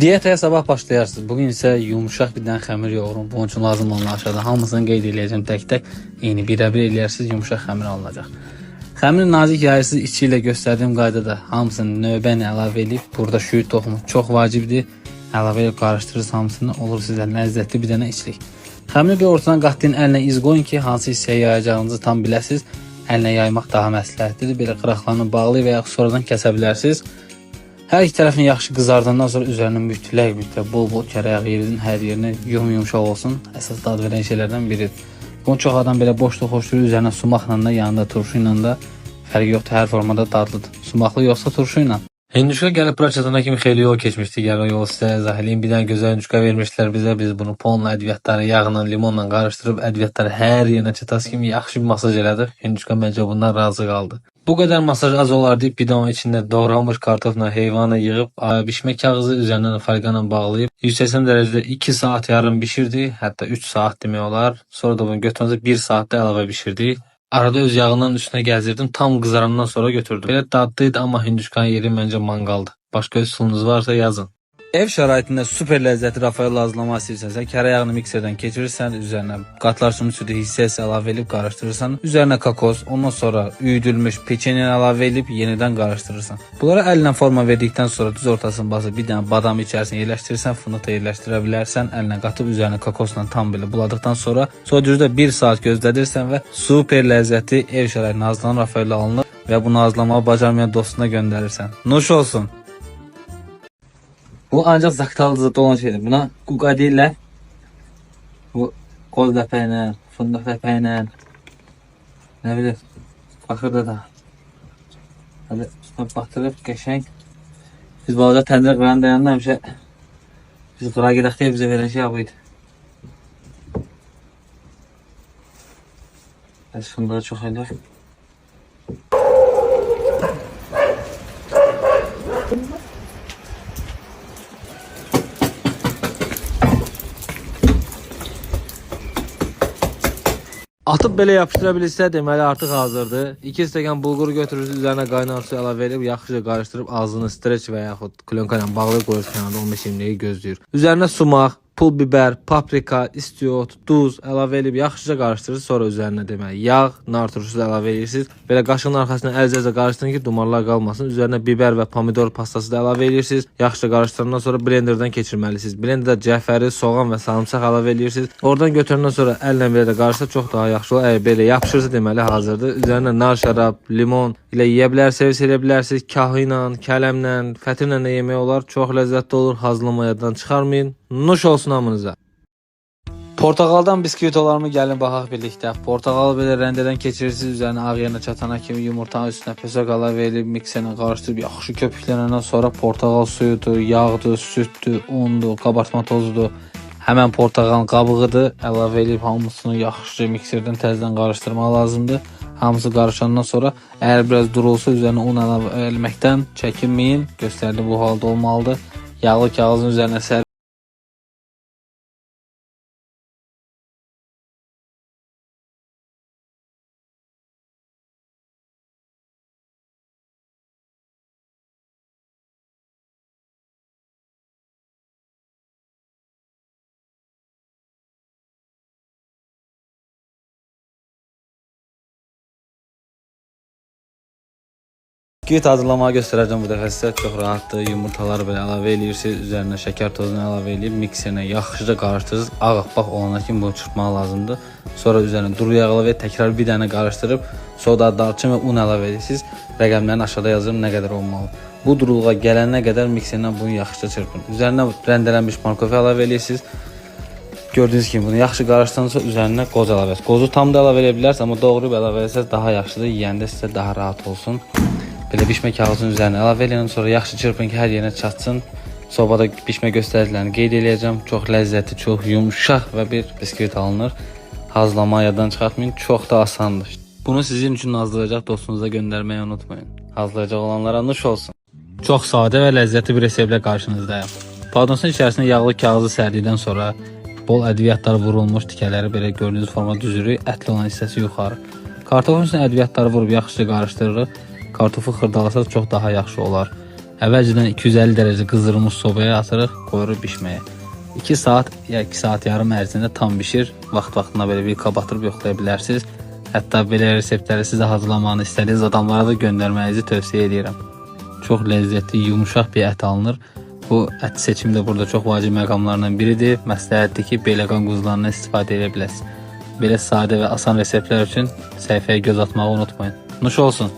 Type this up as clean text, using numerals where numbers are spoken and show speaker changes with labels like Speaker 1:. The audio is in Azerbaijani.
Speaker 1: Diyetaya sabah başlayarsınız. Bugün isə yumuşaq bir dənə xəmir yoğurun. Bunun üçün lazım olan aşağıda hamısını qeyd edəcəm tək-tək. Eyni birə-bir eləyərsiniz, yumuşaq xəmir alınacaq. Xəmiri nazik yayırsınız, içi ilə göstərdiyim qaydada hamısını növbə ilə əlavə edib, burada şüyüd toxumu çox vacibdir. Əlavə edib qarışdırırsınız hamısını, olur sizə ləzzətli bir dənə içlik. Xəmiri bir ortadan qatlayın, əlinə iz qoyun ki, hansı hissəyə yayacağınızı tam biləsiniz. Əlinə yaymaq daha məsləhətlidir. Belə qıraqlarını bağlayıb və ya sonradan kəsə bilərsiniz. Hər iki tərəfini yaxşı qızardandan sonra üzərinə mütləq bol-bol kərə yağı yeridin, hər yerinə yumuşaq olsun. Əsas dad verən şeylərdən biridir. Bunu çox adam belə boşluq xoşlayır, üzərinə sumaqla da, yanında turşu ilə də fərqi yoxdur, hər formada dadlıdır. Sumaqlı yoxsa turşu ilə. Hinduşka gəlib bura çatana kimi xeyli yol keçmişdi. Gəl o yolu sizə izah edeyim. Bir dənə gözəl hinduşka vermişlər bizə. Biz bunu ponla, ədviyyatları, yağla, limonla qarışdırıb ədviyyatları hər yerinə çatası kimi yaxşı bir masaj elədik. Hinduşka məncə bundan razı qaldı. Bu qədər masaj az olar deyib bidonun içində doğranmış kartofla heyvanı yığıb bişmə kağızı üzərindən folqa ilə bağlayıb 180 dərəcədə 2 saat yarım bişirdi, hətta 3 saat demək olar. Sonra da bunu götürəndə 1 saatda əlavə bişirdi. Arada öz yağından üstünə gəzdirdim, tam qızarandan sonra götürdüm. Belə dadlıydı, amma hinduşkanın yeri məncə manqaldı. Başqa öz üsulunuz varsa yazın. Ev şəraitində super ləzzətli Rafael hazırlamaq istəyirsənsə, kərə yağını mikserdən keçirirsən, üzərinə qatlar sümü südü hissəsi əlavə edib qarışdırırsan, üzərinə kokos, ondan sonra üyüdülmüş peçeni əlavə edib yenidən qarışdırırsan. Bunlara əllə forma verdikdən sonra düz ortasını basıb bir dənə badam içərisində yerləşdirirsən, fındığı da yerləşdirə bilərsən, əllə qatıb üzərinə kokosla tam belə buladıqdan sonra düzdə 1 saat gözlədirsən və super ləzzətli ev şəraitində hazırlanan Rafael alınır və bunu hazırlamağı bacarmayan dostuna göndərirsən. Nuş olsun. Bu ancaq zaktalıcıda olan şeydir. Buna quqa deyirlər. Bu qoz ləpə ilə, fındıq ləpə ilə, nə bilir, baxırda da. Hadi üstünə batırıb, qəşəng. Biz balaca təndir qıran dayanında həmişə biz qıra gedək deyə bizə verən şey bu idi. Bəs fındığı çox eləyək. Atıb belə yapışdıra bilirsə, deməli artıq hazırdır. 2 stəkan bulguru götürürsünüz, üzərinə qaynar su əlavə edib, yaxşıca qarışdırıb ağzını streç və yaxud klonka ilə bağlayıb qoyursunuz kənarda 15-20 dəqiqə gözləyir. Üzərinə sumaq, pul biber, paprika, istiot, duz əlavə edib yaxşıca qarışdırırsınız. Sonra üzərinə deməli yağ, nar turşusu əlavə edirsiniz. Belə qaşığın arxasına əl-cəzə qarışdırın ki, dumanlar qalmasın. Üzərinə biber və pomidor pastası da əlavə edirsiniz. Yaxşıca qarışdırandan sonra blenderdən keçirməlisiniz. Blenderdə cəfəri, soğan və sarımsaq əlavə edirsiniz. Oradan götürəndən sonra əllə belə də qarışsa çox daha yaxşı olur. Əgər belə yapışırsa deməli hazırdır. Üzərinə nar şərab, limon ilə yeyə bilərsiniz, servis edə bilərsiniz. Kahı ilə, kələmlə, fətirlə də yemək olar. Çox ləzzətli olur. Hazırlamağı yaddan çıxarmayın. Nuş olsun hamınıza. Portağaldan biskvitolarımı gəlin baxaq birlikdə. Portağalı belə rəndədən keçirirsiniz, üzərinə ağ yerinə çatana kimi yumurtanın üstünə pösək əlavə edib mikserlə qarışdırıb yaxşı köpüklənəndən sonra portağal suyudur, yağdır, süddür, undur, qabartma tozudur. Həmən portağalın qabığıdır. Əlavə edib hamısını yaxşıca mikserdən təzədən qarışdırmaq lazımdır. Hamısı qarışandan sonra əgər biraz durulsa üzərinə un əlavə etməkdən çəkinməyin. Göstərdi bu halda olmalıdır. Yağlı kağızın üzərinə sər. Biskvit hazırlamağı göstərəcəm bu dəfə sizə. Çox rahatdır. Yumurtaları belə əlavə edirsiniz. Üzərinə şəkər tozunu əlavə edib mikserlə yaxşıca qarışdırırsınız. Ağappaq olana kimi bunu çırpmaq lazımdır. Sonra üzərinə duru yağ əlavə edib təkrar bir dənə qarışdırıb soda, darçın və un əlavə edirsiniz. Rəqəmlərini aşağıda yazıram nə qədər olmalı. Bu duruluğa gələnə qədər mikserlə bunu yaxşıca çırpın. Üzərinə rəndələnmiş morkofu əlavə edirsiniz. Gördüyünüz kimi bunu yaxşı qarışdırandan sonra üzərinə qoz əlavə edirsiniz. Qozu tam da əlavə edə bilərsiniz, amma doğrayıb əlavə etsəz daha yaxşıdır. Yeyəndə sizə daha rahat olsun. Belə bişmə kağızının üzərinə əlavə edəndən sonra yaxşı çırpın ki, hər yerinə çatsın. Sobada bişmə göstəricilərini qeyd edəcəm. Çox ləzzətli, çox yumşaq və bir biskvit alınır. Hazırlamağı yaddan çıxartmayın, çox da asandır. Bunu sizin üçün hazırlayacaq dostunuza göndərməyi unutmayın. Hazırlayacaq olanlara nuş olsun. Çox sadə və ləzzətli bir reseptlə qarşınızdayım. Padnosun içərisinə yağlı kağızı sərdikdən sonra bol ədviyyatlar vurulmuş tikələri belə gördüyünüz forma düzürük, ətli olan hissəsi yuxarı. Kartofun üstünə ədviyyatları vurub yaxşıca qarışdırırıq. Kartofu xırdalasaq çox daha yaxşı olar. Əvvəlcədən 250 dərəcə qızdırılmış sobaya atırıq, qoyuruq bişməyə. 2 saat ya 2 saat yarım ərzində tam bişir. Vaxt-vaxtında belə bir qab atırıb yoxlaya bilərsiniz. Hətta belə reseptləri sizə hazırlamağını istədiyiniz adamlara da göndərmənizi tövsiyə edirəm. Çox ləzzətli, yumuşaq bir ət alınır. Bu ət seçimi də burada çox vacib məqamlarından biridir. Məsləhətdir ki, belə qan quzularından istifadə edə biləsiniz. Belə sadə və asan reseptlər üçün səhifəyə göz atmağı unutmayın. Nuş olsun.